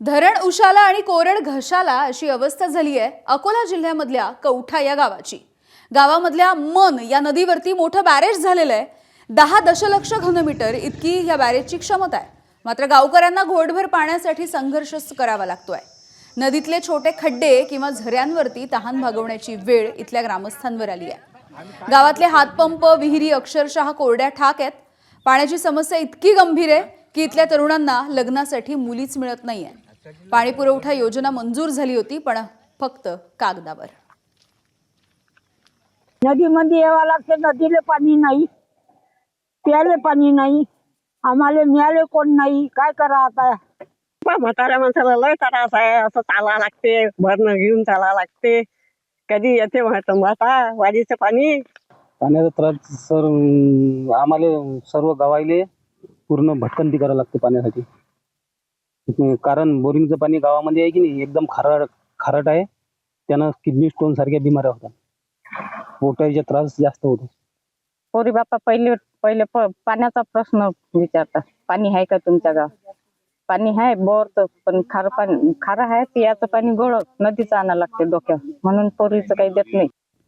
धरण उशाला आणि कोरड घशाला अशी अवस्था झाली आहे अकोला जिल्ह्यामधल्या कौठा या गावाची। गावामधल्या मन या नदीवरती मोठं बॅरेज झालेलं आहे। 10 दशलक्ष घनमीटर इतकी या बॅरेजची क्षमता आहे। मात्र गावकऱ्यांना घोटभर पाण्यासाठी संघर्ष करावा लागतोय। नदीतले छोटे खड्डे किंवा झऱ्यांवरती तहान भागवण्याची वेळ इथल्या ग्रामस्थांवर आली आहे। गावातले हातपंप विहिरी अक्षरशः कोरड्या ठाक आहेत। पाण्याची समस्या इतकी गंभीर आहे की इथल्या तरुणांना लग्नासाठी मुलीच मिळत नाहीये। पाणी पुरवठा योजना मंजूर झाली होती पण फक्त कागदावर। नदीमध्ये यावं लागते, नदीला पाणी नाही, प्यायला पाणी नाही, आम्हाला मिळाले कोण नाही, काय करा आता। म्हाताऱ्या माणसाला लय त्रास आहे, असं चाला लागते, भरणं घेऊन चाला लागते, कधी येते म्हाता वाडीचं पाण्याचा त्रास सर आम्हाला सर्व गावाले पूर्ण भटकंती करावं लागते पाण्यासाठी। कारण बोरिंगचं पाणी गावामध्ये आहे की नाही एकदम खारट आहे, त्यानं किडनी स्टोन सारख्या बिमाऱ्या होतात, पोटाचा त्रास जास्त होतो। पोरी बापा पहिले पाण्याचा प्रश्न विचारतात, पाणी आहे का तुमच्या गावात? पाणी आहे बोरचं, पण खारं आहे, पियाचं पाणी गोड नदीचं आणायला लागते डोक्यात, म्हणून पोरीचं काही देत नाही।